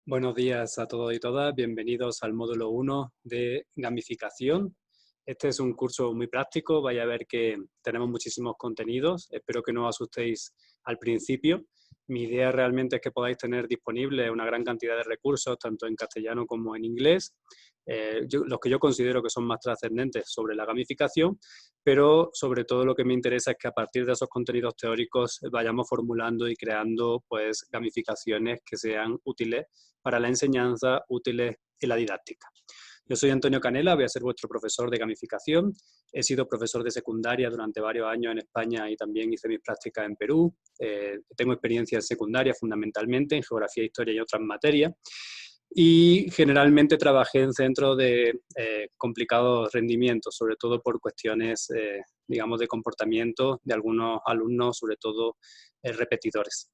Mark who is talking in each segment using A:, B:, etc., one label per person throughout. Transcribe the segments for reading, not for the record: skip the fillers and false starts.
A: Buenos días a todos y todas, bienvenidos al módulo 1 de gamificación. Este es un curso muy práctico, vaya a ver que tenemos muchísimos contenidos, espero que no os asustéis al principio. Mi idea realmente es que podáis tener disponible una gran cantidad de recursos, tanto en castellano como en inglés, los que yo considero que son más trascendentes sobre la gamificación, pero sobre todo lo que me interesa es que a partir de esos contenidos teóricos vayamos formulando y creando pues gamificaciones que sean útiles para la enseñanza, útiles en la didáctica. Yo soy Antonio Canela, voy a ser vuestro profesor de gamificación. He sido profesor de secundaria durante varios años en España y también hice mis prácticas en Perú. Tengo experiencia en secundaria fundamentalmente, en geografía, historia y otras materias. Y generalmente trabajé en centros de complicados rendimientos, sobre todo por cuestiones, digamos, de comportamiento de algunos alumnos, sobre todo repetidores.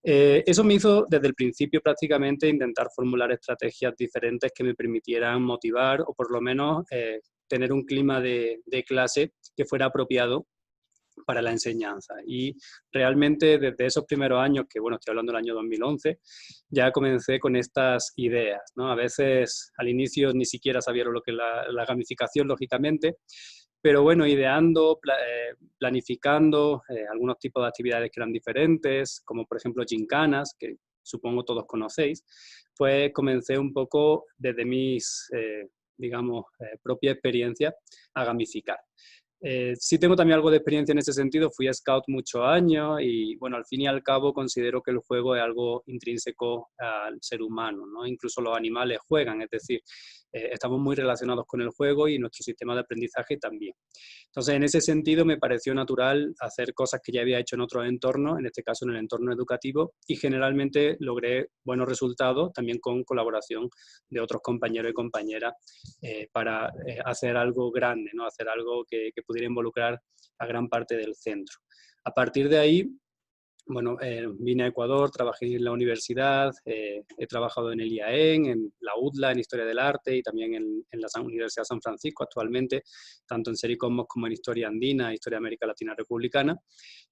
A: Eso me hizo desde el principio prácticamente intentar formular estrategias diferentes que me permitieran motivar o por lo menos tener un clima de clase que fuera apropiado para la enseñanza. Y realmente desde esos primeros años, que bueno, estoy hablando del año 2011, ya comencé con estas ideas, ¿no? A veces al inicio ni siquiera sabía lo que es la gamificación, lógicamente, pero bueno, ideando, planificando algunos tipos de actividades que eran diferentes, como por ejemplo gincanas, que supongo todos conocéis, pues comencé un poco desde mis, digamos, propia experiencia a gamificar. Sí tengo también algo de experiencia en ese sentido, fui a scout muchos años y bueno, al fin y al cabo considero que el juego es algo intrínseco al ser humano, ¿no? Incluso los animales juegan, es decir, estamos muy relacionados con el juego y nuestro sistema de aprendizaje también. Entonces, en ese sentido me pareció natural hacer cosas que ya había hecho en otros entornos, en este caso en el entorno educativo, y generalmente logré buenos resultados también con colaboración de otros compañeros y compañeras para hacer algo grande, ¿no? Hacer algo que pudiera involucrar a gran parte del centro. A partir de ahí, bueno, vine a Ecuador, trabajé en la universidad, he trabajado en el IAEN, en la UDLA, en Historia del Arte y también en la Universidad de San Francisco actualmente, tanto en Sericomos como en Historia Andina, Historia de América Latina Republicana.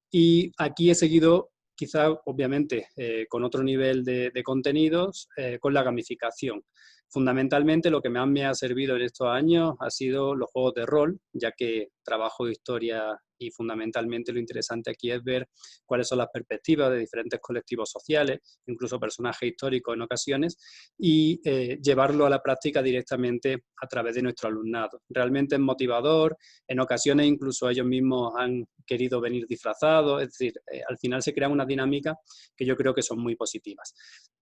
A: Y aquí he seguido, quizá obviamente con otro nivel de contenidos, con la gamificación. Fundamentalmente lo que más me ha servido en estos años ha sido los juegos de rol, ya que trabajo de historia y fundamentalmente lo interesante aquí es ver cuáles son las perspectivas de diferentes colectivos sociales, incluso personajes históricos en ocasiones, y llevarlo a la práctica directamente a través de nuestro alumnado. Realmente es motivador, en ocasiones incluso ellos mismos han querido venir disfrazados, es decir, al final se crea una dinámica que yo creo que son muy positivas.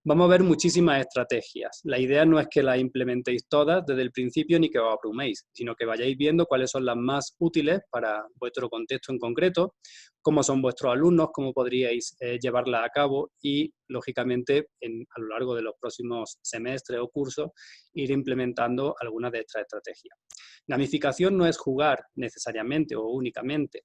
A: Vamos a ver muchísimas estrategias. La idea no es que las implementéis todas desde el principio ni que os abruméis, sino que vayáis viendo cuáles son las más útiles para vuestro contexto en concreto, cómo son vuestros alumnos, cómo podríais llevarlas a cabo y, lógicamente, a lo largo de los próximos semestres o cursos, ir implementando algunas de estas estrategias. Gamificación no es jugar necesariamente o únicamente.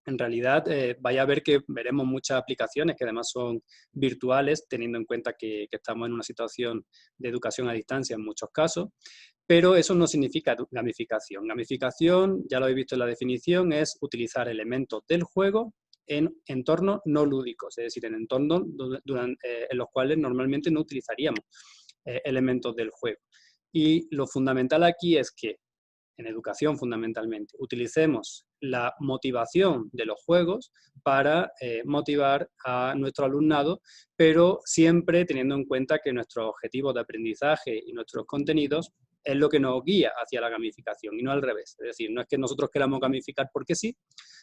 A: En realidad, vaya a ver que veremos muchas aplicaciones que además son virtuales, teniendo en cuenta que estamos en una situación de educación a distancia en muchos casos, pero eso no significa gamificación. Gamificación, ya lo habéis visto en la definición, es utilizar elementos del juego en entornos no lúdicos, es decir, en entornos en los cuales normalmente no utilizaríamos elementos del juego. Y lo fundamental aquí es que en educación fundamentalmente, utilicemos la motivación de los juegos para motivar a nuestro alumnado, pero siempre teniendo en cuenta que nuestros objetivos de aprendizaje y nuestros contenidos es lo que nos guía hacia la gamificación y no al revés. Es decir, no es que nosotros queramos gamificar porque sí,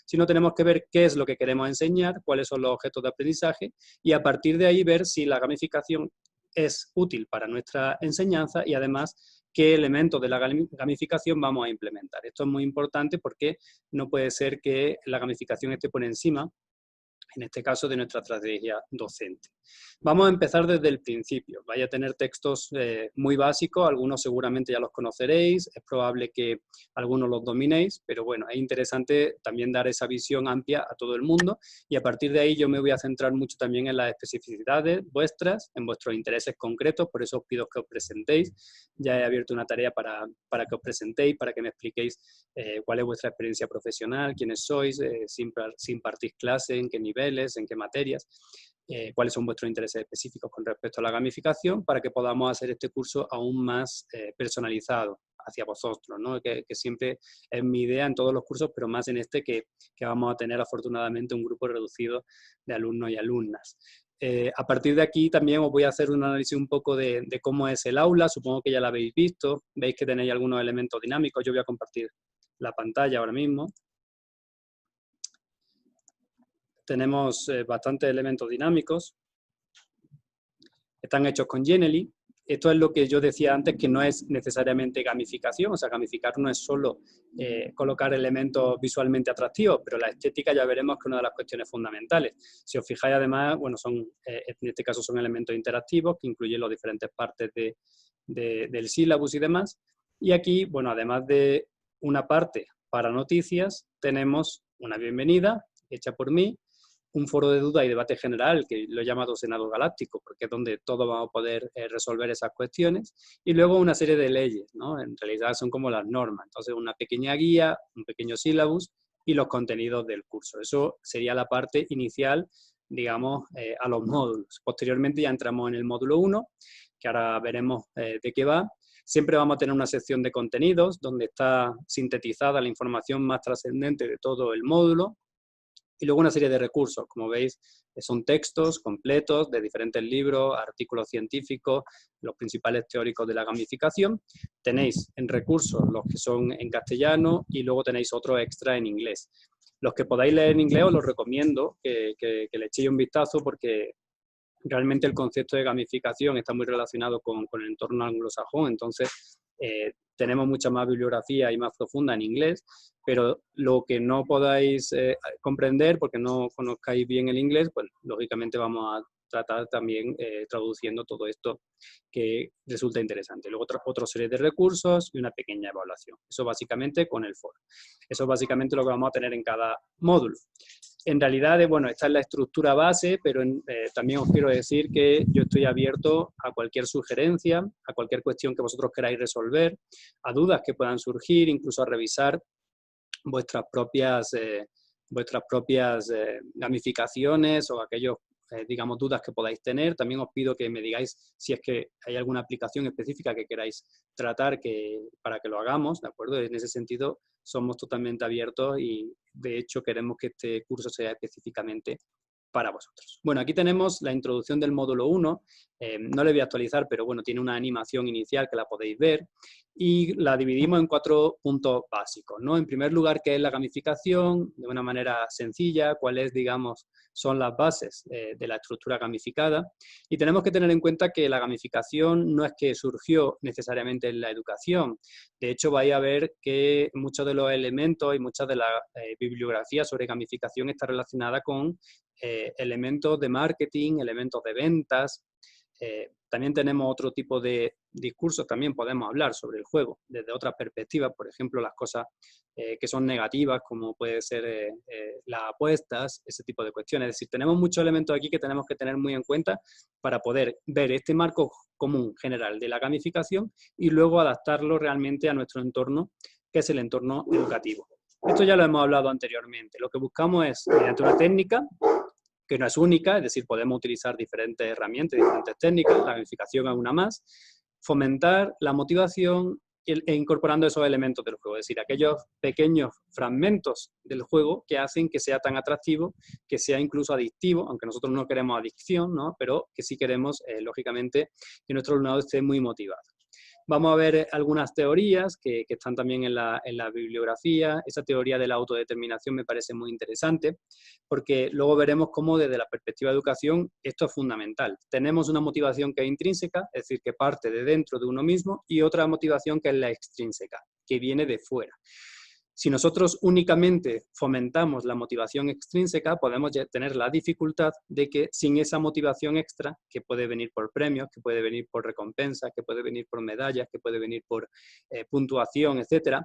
A: sino tenemos que ver qué es lo que queremos enseñar, cuáles son los objetos de aprendizaje y a partir de ahí ver si la gamificación es útil para nuestra enseñanza y además qué elementos de la gamificación vamos a implementar. Esto es muy importante porque no puede ser que la gamificación esté por encima, en este caso, de nuestra estrategia docente. Vamos a empezar desde el principio. Vais a tener textos muy básicos, algunos seguramente ya los conoceréis, es probable que algunos los dominéis, pero bueno, es interesante también dar esa visión amplia a todo el mundo y a partir de ahí yo me voy a centrar mucho también en las especificidades vuestras, en vuestros intereses concretos, por eso os pido que os presentéis. Ya he abierto una tarea para que os presentéis, para que me expliquéis cuál es vuestra experiencia profesional, quiénes sois, si impartís clase, en qué nivel, niveles, en qué materias, cuáles son vuestros intereses específicos con respecto a la gamificación, para que podamos hacer este curso aún más personalizado hacia vosotros, ¿no? Que siempre es mi idea en todos los cursos, pero más en este que vamos a tener afortunadamente un grupo reducido de alumnos y alumnas. A partir de aquí también os voy a hacer un análisis un poco de cómo es el aula, supongo que ya la habéis visto, veis que tenéis algunos elementos dinámicos, yo voy a compartir la pantalla ahora mismo. Tenemos bastantes elementos dinámicos, están hechos con Genially. Esto es lo que yo decía antes, que no es necesariamente gamificación, o sea, gamificar no es solo colocar elementos visualmente atractivos, pero la estética ya veremos que es una de las cuestiones fundamentales. Si os fijáis, además, bueno, en este caso son elementos interactivos que incluyen las diferentes partes del sílabus y demás. Y aquí, bueno, además de una parte para noticias, tenemos una bienvenida hecha por mí, un foro de duda y debate general, que lo he llamado Senado Galáctico, porque es donde todos vamos a poder resolver esas cuestiones, y luego una serie de leyes, ¿no? En realidad son como las normas, entonces una pequeña guía, un pequeño sílabus y los contenidos del curso. Eso sería la parte inicial, digamos, a los módulos. Posteriormente ya entramos en el módulo 1, que ahora veremos de qué va. Siempre vamos a tener una sección de contenidos, donde está sintetizada la información más trascendente de todo el módulo, y luego una serie de recursos, como veis, son textos completos de diferentes libros, artículos científicos, los principales teóricos de la gamificación. Tenéis en recursos los que son en castellano y luego tenéis otros extra en inglés. Los que podáis leer en inglés os los recomiendo que le echéis un vistazo, porque realmente el concepto de gamificación está muy relacionado con el entorno anglosajón, entonces tenemos mucha más bibliografía y más profunda en inglés, pero lo que no podáis comprender porque no conozcáis bien el inglés, pues lógicamente vamos a tratar también traduciendo todo esto que resulta interesante. Luego otra serie de recursos y una pequeña evaluación. Eso básicamente con el foro. Eso es básicamente lo que vamos a tener en cada módulo. En realidad, bueno, esta es la estructura base, pero también os quiero decir que yo estoy abierto a cualquier sugerencia, a cualquier cuestión que vosotros queráis resolver, a dudas que puedan surgir, incluso a revisar vuestras propias gamificaciones o aquellos, digamos, dudas que podáis tener. También os pido que me digáis si es que hay alguna aplicación específica que queráis tratar para que lo hagamos, ¿de acuerdo? En ese sentido, somos totalmente abiertos y, de hecho, queremos que este curso sea específicamente para vosotros. Bueno, aquí tenemos la introducción del módulo 1, no le voy a actualizar, pero bueno, tiene una animación inicial que la podéis ver, y la dividimos en 4 puntos básicos, ¿no? En primer lugar, ¿qué es la gamificación? De una manera sencilla, cuáles, digamos, son las bases de la estructura gamificada, y tenemos que tener en cuenta que la gamificación no es que surgió necesariamente en la educación. De hecho, vais a ver que muchos de los elementos y muchas de la bibliografía sobre gamificación está relacionada con elementos de marketing, elementos de ventas. También tenemos otro tipo de discursos, también podemos hablar sobre el juego desde otras perspectivas, por ejemplo, las cosas que son negativas, como puede ser las apuestas, ese tipo de cuestiones. Es decir, tenemos muchos elementos aquí que tenemos que tener muy en cuenta para poder ver este marco común general de la gamificación y luego adaptarlo realmente a nuestro entorno, que es el entorno educativo. Esto ya lo hemos hablado anteriormente. Lo que buscamos es, mediante una técnica, que no es única, es decir, podemos utilizar diferentes herramientas, diferentes técnicas, la gamificación es una más, fomentar la motivación e incorporando esos elementos del juego, es decir, aquellos pequeños fragmentos del juego que hacen que sea tan atractivo, que sea incluso adictivo, aunque nosotros no queremos adicción, ¿no? Pero que sí queremos, lógicamente, que nuestro alumnado esté muy motivado. Vamos a ver algunas teorías que están también en la bibliografía. Esa teoría de la autodeterminación me parece muy interesante, porque luego veremos cómo desde la perspectiva de educación esto es fundamental. Tenemos una motivación que es intrínseca, es decir, que parte de dentro de uno mismo, y otra motivación que es la extrínseca, que viene de fuera. Si nosotros únicamente fomentamos la motivación extrínseca, podemos tener la dificultad de que sin esa motivación extra, que puede venir por premios, que puede venir por recompensas, que puede venir por medallas, que puede venir por puntuación, etcétera,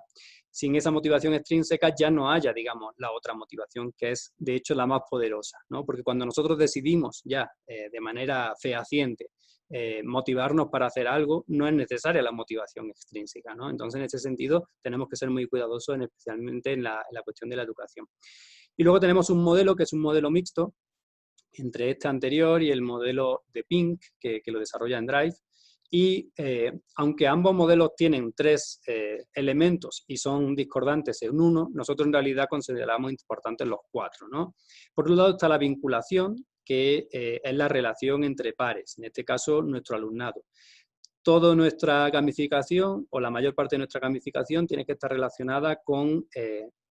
A: sin esa motivación extrínseca ya no haya, digamos, la otra motivación, que es, de hecho, la más poderosa, ¿no? Porque cuando nosotros decidimos ya de manera fehaciente motivarnos para hacer algo, no es necesaria la motivación extrínseca, ¿no? Entonces, en ese sentido, tenemos que ser muy cuidadosos, especialmente en la cuestión de la educación. Y luego tenemos un modelo que es un modelo mixto, entre este anterior y el modelo de Pink, que lo desarrolla en Drive. Y aunque ambos modelos tienen 3 elementos y son discordantes en uno, nosotros en realidad consideramos importantes los 4, ¿no? Por un lado está la vinculación, que es la relación entre pares, en este caso nuestro alumnado. Toda nuestra gamificación, o la mayor parte de nuestra gamificación, tiene que estar relacionada con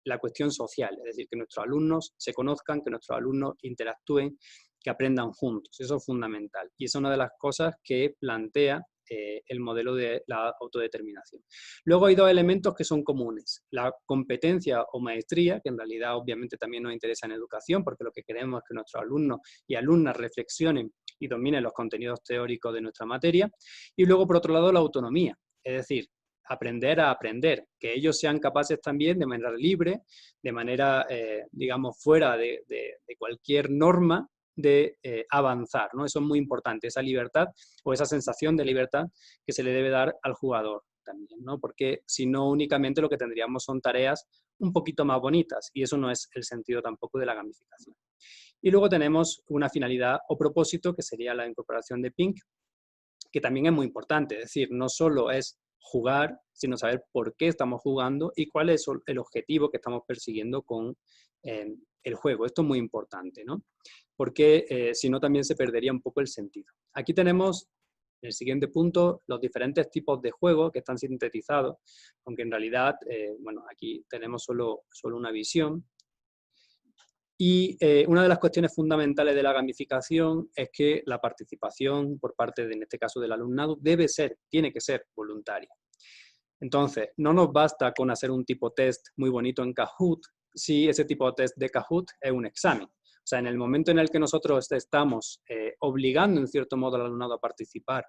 A: la cuestión social, es decir, que nuestros alumnos se conozcan, que nuestros alumnos interactúen, que aprendan juntos. Eso es fundamental. Y es una de las cosas que plantea el modelo de la autodeterminación. Luego hay 2 elementos que son comunes. La competencia o maestría, que en realidad obviamente también nos interesa en educación, porque lo que queremos es que nuestros alumnos y alumnas reflexionen y dominen los contenidos teóricos de nuestra materia. Y luego, por otro lado, la autonomía, es decir, aprender a aprender, que ellos sean capaces también de manera libre, de manera, digamos, fuera de cualquier norma, de avanzar, ¿no? Eso es muy importante, esa libertad o esa sensación de libertad que se le debe dar al jugador también, ¿no? Porque si no, únicamente lo que tendríamos son tareas un poquito más bonitas, y eso no es el sentido tampoco de la gamificación. Y luego tenemos una finalidad o propósito, que sería la incorporación de Pink, que también es muy importante, es decir, no solo es jugar, sino saber por qué estamos jugando y cuál es el objetivo que estamos persiguiendo con el juego. Esto es muy importante, ¿no? Porque si no, también se perdería un poco el sentido. Aquí tenemos, en el siguiente punto, los diferentes tipos de juegos que están sintetizados, aunque en realidad, bueno, aquí tenemos solo una visión. Y una de las cuestiones fundamentales de la gamificación es que la participación por parte, en este caso, del alumnado, tiene que ser voluntaria. Entonces, no nos basta con hacer un tipo test muy bonito en Kahoot si ese tipo de test de Kahoot es un examen. O sea, en el momento en el que nosotros estamos obligando en cierto modo al alumnado a participar,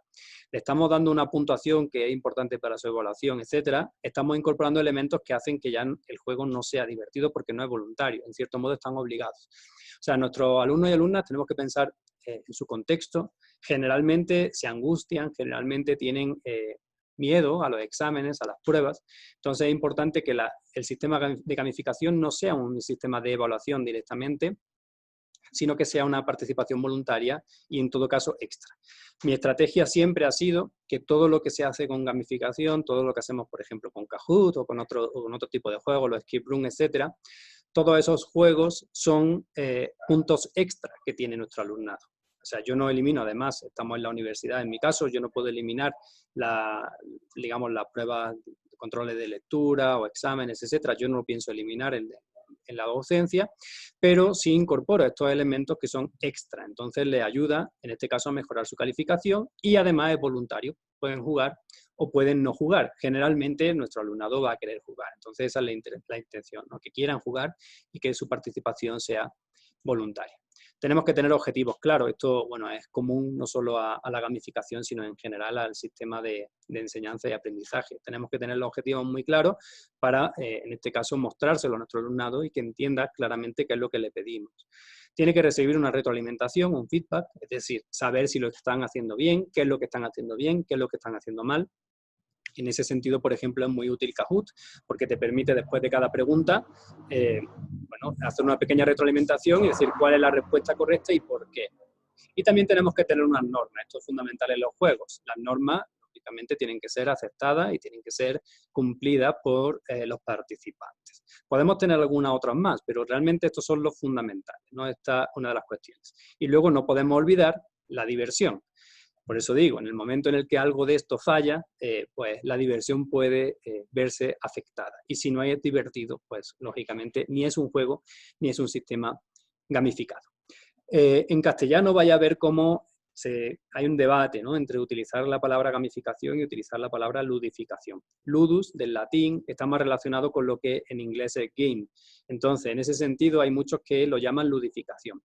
A: le estamos dando una puntuación que es importante para su evaluación, etcétera, estamos incorporando elementos que hacen que ya el juego no sea divertido porque no es voluntario, en cierto modo están obligados. O sea, nuestros alumnos y alumnas tenemos que pensar en su contexto, generalmente se angustian, generalmente tienen miedo a los exámenes, a las pruebas. Entonces es importante que el sistema de gamificación no sea un sistema de evaluación directamente, sino que sea una participación voluntaria y en todo caso extra. Mi estrategia siempre ha sido que todo lo que se hace con gamificación, todo lo que hacemos, por ejemplo, con Kahoot o con otro tipo de juegos, los escape room, etcétera, todos esos juegos son puntos extra que tiene nuestro alumnado. O sea, yo no elimino, además, estamos en la universidad, en mi caso, yo no puedo eliminar digamos, las pruebas, controles de lectura o exámenes, etcétera. Yo no lo pienso eliminar en la docencia, pero sí incorporo estos elementos que son extra. Entonces les ayuda, en este caso, a mejorar su calificación y además es voluntario. Pueden jugar o pueden no jugar. Generalmente nuestro alumnado va a querer jugar. Entonces esa es la intención, ¿no? Que quieran jugar y que su participación sea voluntaria. Tenemos que tener objetivos claros. Esto, bueno, es común no solo a la gamificación, sino en general al sistema de enseñanza y aprendizaje. Tenemos que tener los objetivos muy claros para, en este caso, mostrárselo a nuestro alumnado y que entienda claramente qué es lo que le pedimos. Tiene que recibir una retroalimentación, un feedback, es decir, saber si lo están haciendo bien, qué es lo que están haciendo bien, qué es lo que están haciendo mal. En ese sentido, por ejemplo, es muy útil Kahoot, porque te permite, después de cada pregunta, bueno, hacer una pequeña retroalimentación y decir cuál es la respuesta correcta y por qué. Y también tenemos que tener unas normas. Esto es fundamental en los juegos. Las normas, lógicamente, tienen que ser aceptadas y tienen que ser cumplidas por los participantes. Podemos tener algunas otras más, pero realmente estos son los fundamentales, ¿no? Esta es una de las cuestiones. Y luego no podemos olvidar la diversión. Por eso digo, en el momento en el que algo de esto falla, pues la diversión puede verse afectada. Y si no es divertido, pues lógicamente ni es un juego ni es un sistema gamificado. En castellano vaya a ver cómo hay un debate, ¿no?, entre utilizar la palabra gamificación y utilizar la palabra ludificación. Ludus, del latín, está más relacionado con lo que en inglés es game. Entonces, en ese sentido, hay muchos que lo llaman ludificación.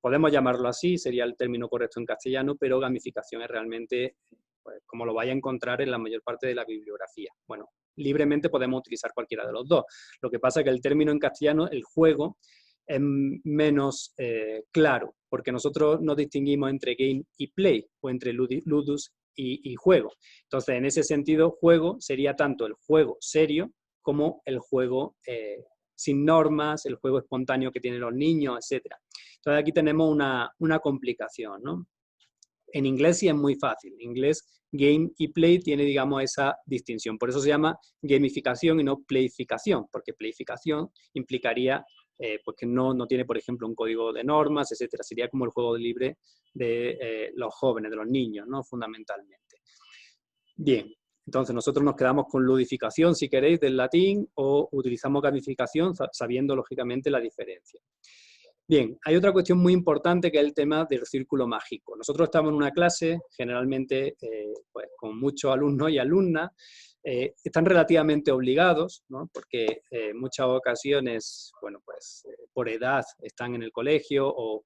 A: Podemos llamarlo así, sería el término correcto en castellano, pero gamificación es realmente, pues, como lo vaya a encontrar en la mayor parte de la bibliografía. Bueno, libremente podemos utilizar cualquiera de los dos. Lo que pasa es que el término en castellano, el juego, es menos claro, porque nosotros no distinguimos entre game y play, o entre ludus y juego. Entonces, en ese sentido, juego sería tanto el juego serio como el juego sin normas, el juego espontáneo que tienen los niños, etc. Entonces aquí tenemos una complicación, ¿no? En inglés sí es muy fácil. En inglés, game y play tiene, digamos, esa distinción. Por eso se llama gamificación y no playificación, porque playificación implicaría pues que no tiene, por ejemplo, un código de normas, etcétera. Sería como el juego libre de los jóvenes, de los niños, ¿no? Fundamentalmente. Bien, entonces nosotros nos quedamos con ludificación, si queréis, del latín, o utilizamos gamificación sabiendo, lógicamente, la diferencia. Bien, hay otra cuestión muy importante que es el tema del círculo mágico. Nosotros estamos en una clase, generalmente pues, con muchos alumnos y alumnas, están relativamente obligados, ¿no? Porque en muchas ocasiones, bueno, pues por edad están en el colegio o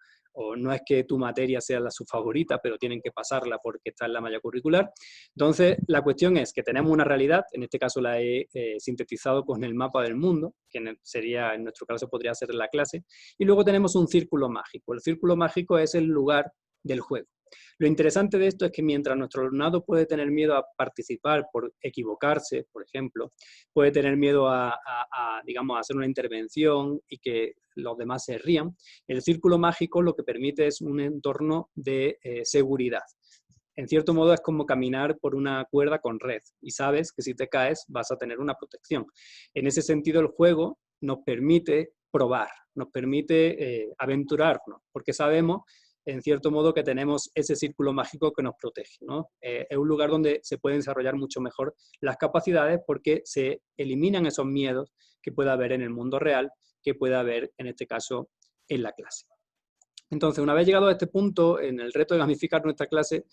A: no es que tu materia sea su favorita, pero tienen que pasarla porque está en la malla curricular. Entonces, la cuestión es que tenemos una realidad, en este caso la he sintetizado con el mapa del mundo, que sería, en nuestro caso podría ser la clase, y luego tenemos un círculo mágico. El círculo mágico es el lugar del juego. Lo interesante de esto es que mientras nuestro alumnado puede tener miedo a participar por equivocarse, por ejemplo, puede tener miedo digamos, a hacer una intervención y que los demás se rían, el círculo mágico lo que permite es un entorno de seguridad. En cierto modo es como caminar por una cuerda con red y sabes que si te caes vas a tener una protección. En ese sentido el juego nos permite probar, nos permite aventurarnos, porque sabemos en cierto modo que tenemos ese círculo mágico que nos protege, ¿no? Es un lugar donde se pueden desarrollar mucho mejor las capacidades porque se eliminan esos miedos que pueda haber en el mundo real, que pueda haber en este caso en la clase. Entonces, una vez llegado a este punto, en el reto de gamificar nuestra clase,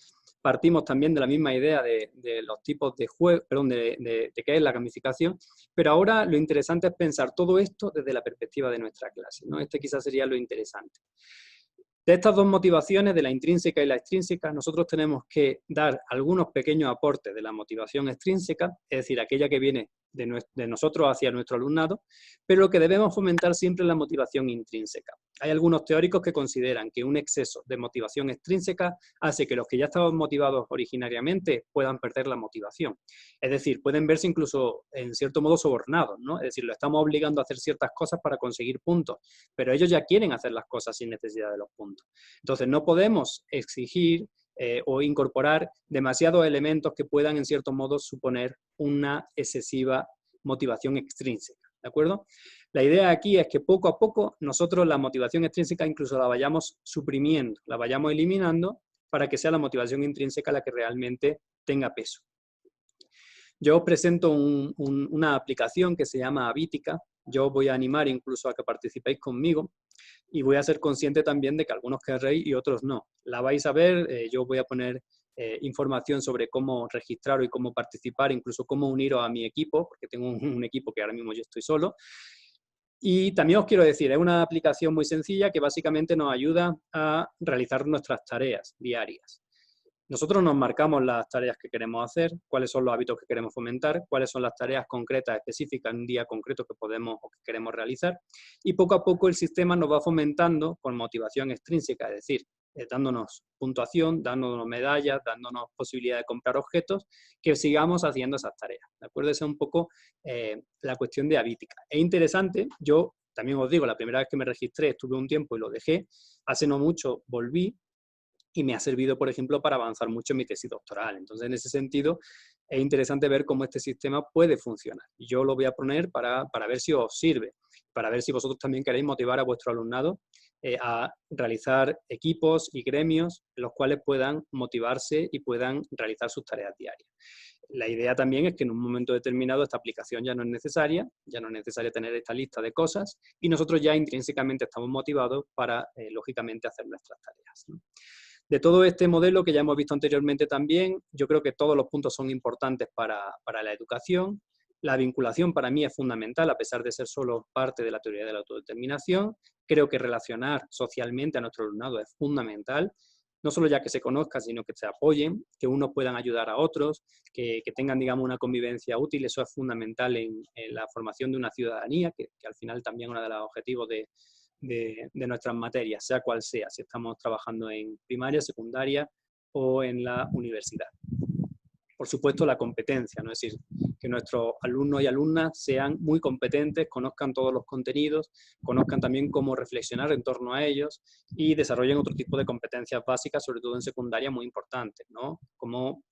A: partimos también de la misma idea de los tipos de juego, perdón, de qué es la gamificación, pero ahora lo interesante es pensar todo esto desde la perspectiva de nuestra clase, ¿no? Este quizás sería lo interesante. De estas dos motivaciones, de la intrínseca y la extrínseca, nosotros tenemos que dar algunos pequeños aportes de la motivación extrínseca, es decir, aquella que viene de nosotros hacia nuestro alumnado, pero lo que debemos fomentar siempre es la motivación intrínseca. Hay algunos teóricos que consideran que un exceso de motivación extrínseca hace que los que ya estaban motivados originariamente puedan perder la motivación. Es decir, pueden verse incluso en cierto modo sobornados, ¿no? Es decir, lo estamos obligando a hacer ciertas cosas para conseguir puntos, pero ellos ya quieren hacer las cosas sin necesidad de los puntos. Entonces, no podemos exigir o incorporar demasiados elementos que puedan, en cierto modo, suponer una excesiva motivación extrínseca, ¿de acuerdo? La idea aquí es que poco a poco nosotros la motivación extrínseca incluso la vayamos suprimiendo, la vayamos eliminando para que sea la motivación intrínseca la que realmente tenga peso. Yo os presento una aplicación que se llama Habitica. Yo os voy a animar incluso a que participéis conmigo y voy a ser consciente también de que algunos querréis y otros no. La vais a ver, yo voy a poner información sobre cómo registrar y cómo participar, incluso cómo uniros a mi equipo, porque tengo un equipo que ahora mismo yo estoy solo. Y también os quiero decir, es una aplicación muy sencilla que básicamente nos ayuda a realizar nuestras tareas diarias. Nosotros nos marcamos las tareas que queremos hacer, cuáles son los hábitos que queremos fomentar, cuáles son las tareas concretas, específicas, en un día concreto que podemos o que queremos realizar, y poco a poco el sistema nos va fomentando con motivación extrínseca, es decir, dándonos puntuación, dándonos medallas, dándonos posibilidad de comprar objetos, que sigamos haciendo esas tareas, ¿de acuerdo? Esa es un poco la cuestión de Habitica. Es interesante, yo también os digo, la primera vez que me registré estuve un tiempo y lo dejé, hace no mucho volví, y me ha servido, por ejemplo, para avanzar mucho en mi tesis doctoral. Entonces, en ese sentido, es interesante ver cómo este sistema puede funcionar. Y yo lo voy a poner para ver si os sirve, para ver si vosotros también queréis motivar a vuestro alumnado a realizar equipos y gremios en los cuales puedan motivarse y puedan realizar sus tareas diarias. La idea también es que en un momento determinado esta aplicación ya no es necesaria tener esta lista de cosas y nosotros ya intrínsecamente estamos motivados para, lógicamente, hacer nuestras tareas, ¿no? De todo este modelo que ya hemos visto anteriormente también, yo creo que todos los puntos son importantes para la educación. La vinculación para mí es fundamental, a pesar de ser solo parte de la teoría de la autodeterminación. Creo que relacionar socialmente a nuestro alumnado es fundamental, no solo ya que se conozcan, sino que se apoyen, que unos puedan ayudar a otros, que tengan, digamos, una convivencia útil. Eso es fundamental en la formación de una ciudadanía, que al final también es uno de los objetivos de nuestras materias, sea cual sea, si estamos trabajando en primaria, secundaria o en la universidad. por supuesto, la competencia, ¿no? Es decir, que nuestros alumnos y alumnas sean muy competentes, conozcan todos los contenidos, conozcan también cómo reflexionar en torno a ellos y desarrollen otro tipo de competencias básicas, sobre todo en secundaria, muy importantes, ¿no? Como,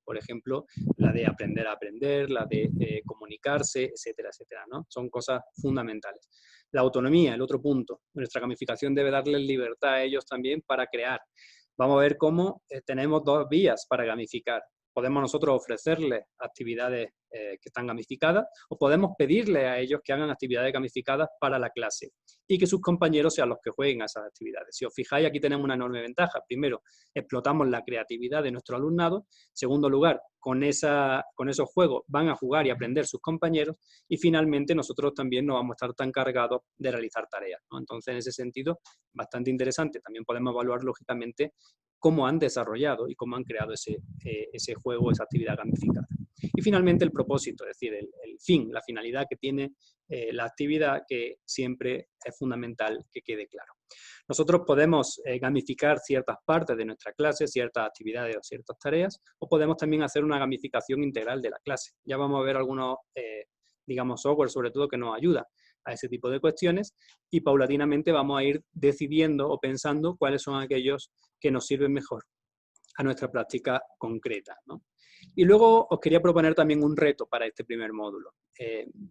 A: por ejemplo, la de aprender a aprender, la de comunicarse, etcétera, etcétera, ¿no? Son cosas fundamentales. La autonomía, el otro punto. Nuestra gamificación debe darles libertad a ellos también para crear. Vamos a ver cómo tenemos dos vías para gamificar. Podemos nosotros ofrecerles actividades que están gamificadas o podemos pedirles a ellos que hagan actividades gamificadas para la clase y que sus compañeros sean los que jueguen a esas actividades. Si os fijáis, aquí tenemos una enorme ventaja. Primero, explotamos la creatividad de nuestro alumnado. En segundo lugar, con esos juegos van a jugar y aprender sus compañeros. Y finalmente, nosotros también no vamos a estar tan cargados de realizar tareas, ¿no? Entonces, en ese sentido, bastante interesante. También podemos evaluar, lógicamente, cómo han desarrollado y cómo han creado ese juego, esa actividad gamificada. Y finalmente el propósito, es decir, el fin, la finalidad que tiene la actividad, que siempre es fundamental que quede claro. Nosotros podemos gamificar ciertas partes de nuestra clase, ciertas actividades o ciertas tareas, o podemos también hacer una gamificación integral de la clase. Ya vamos a ver algunos, digamos, software sobre todo que nos ayuda a ese tipo de cuestiones y paulatinamente vamos a ir decidiendo o pensando cuáles son aquellos que nos sirven mejor a nuestra práctica concreta, ¿no? Y luego os quería proponer también un reto para este primer módulo,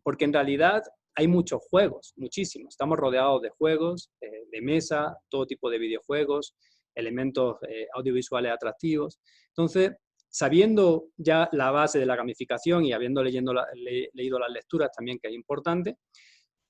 A: porque en realidad hay muchos juegos, muchísimos. Estamos rodeados de juegos, de mesa, todo tipo de videojuegos, elementos audiovisuales atractivos. Entonces, sabiendo ya la base de la gamificación y habiendo leído las lecturas también, que es importante,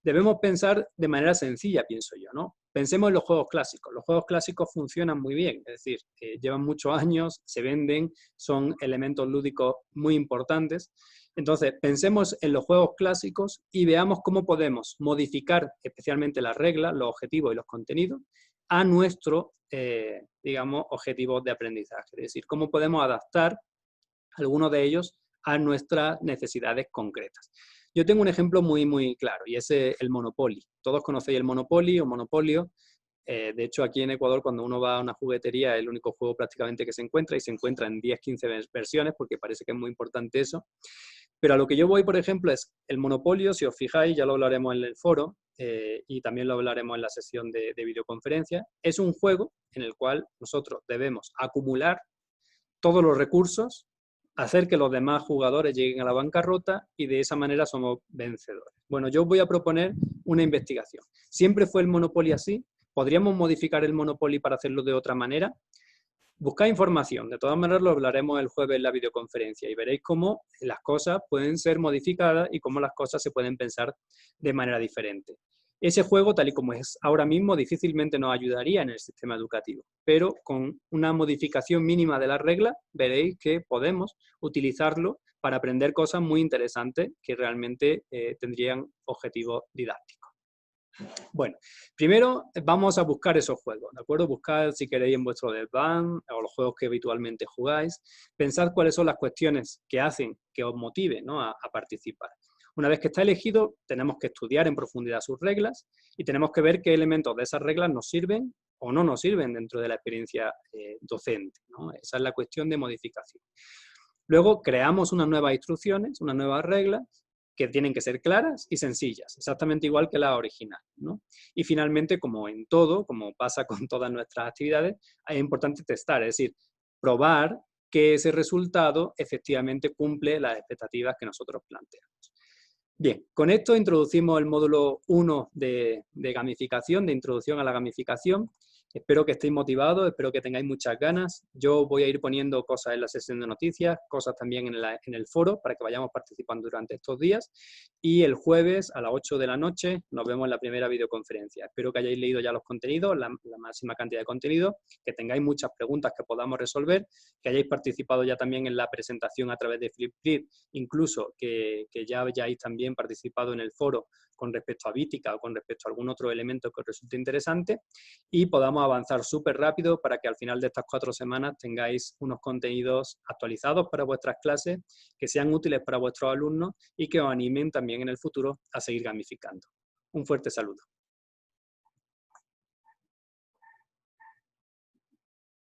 A: debemos pensar de manera sencilla, pienso yo, ¿no? Pensemos en los juegos clásicos. Los juegos clásicos funcionan muy bien, es decir, llevan muchos años, se venden, son elementos lúdicos muy importantes. Entonces, pensemos en los juegos clásicos y veamos cómo podemos modificar especialmente las reglas, los objetivos y los contenidos a nuestro, digamos, objetivo de aprendizaje. Es decir, cómo podemos adaptar algunos de ellos a nuestras necesidades concretas. Yo tengo un ejemplo muy, muy claro y es el Monopoly. Todos conocéis el Monopoly o Monopolio. De hecho, aquí en Ecuador, cuando uno va a una juguetería, es el único juego prácticamente que se encuentra y se encuentra en 10, 15 versiones porque parece que es muy importante eso. Pero a lo que yo voy, por ejemplo, es el Monopolio, si os fijáis, ya lo hablaremos en el foro y también lo hablaremos en la sesión de videoconferencia. Es un juego en el cual nosotros debemos acumular todos los recursos, hacer que los demás jugadores lleguen a la bancarrota y de esa manera somos vencedores. Bueno, yo os voy a proponer una investigación. ¿Siempre fue el Monopoly así? ¿Podríamos modificar el Monopoly para hacerlo de otra manera? Buscad información. De todas maneras lo hablaremos el jueves en la videoconferencia y veréis cómo las cosas pueden ser modificadas y cómo las cosas se pueden pensar de manera diferente. Ese juego, tal y como es ahora mismo, difícilmente nos ayudaría en el sistema educativo, pero con una modificación mínima de las reglas veréis que podemos utilizarlo para aprender cosas muy interesantes que realmente tendrían objetivos didácticos. Bueno, primero vamos a buscar esos juegos, ¿de acuerdo? Buscad si queréis en vuestro desván o los juegos que habitualmente jugáis, pensad cuáles son las cuestiones que hacen que os motive, ¿no?, a participar. Una vez que está elegido, tenemos que estudiar en profundidad sus reglas y tenemos que ver qué elementos de esas reglas nos sirven o no nos sirven dentro de la experiencia docente, ¿no? Esa es la cuestión de modificación. Luego creamos unas nuevas instrucciones, unas nuevas reglas que tienen que ser claras y sencillas, exactamente igual que la original, ¿no? Y finalmente, como en todo, como pasa con todas nuestras actividades, es importante testar, es decir, probar que ese resultado efectivamente cumple las expectativas que nosotros planteamos. Bien, con esto introducimos el módulo 1 de gamificación, de introducción a la gamificación. Espero que estéis motivados, espero que tengáis muchas ganas. Yo voy a ir poniendo cosas en la sesión de noticias, cosas también en el foro, para que vayamos participando durante estos días. Y el jueves a las 8 de la noche nos vemos en la primera videoconferencia. Espero que hayáis leído ya los contenidos, la máxima cantidad de contenidos, que tengáis muchas preguntas que podamos resolver, que hayáis participado ya también en la presentación a través de Flipgrid, incluso que ya hayáis también participado en el foro con respecto a Vítica o con respecto a algún otro elemento que os resulte interesante y podamos avanzar súper rápido para que al final de estas 4 semanas tengáis unos contenidos actualizados para vuestras clases, que sean útiles para vuestros alumnos y que os animen también en el futuro a seguir gamificando. Un fuerte saludo.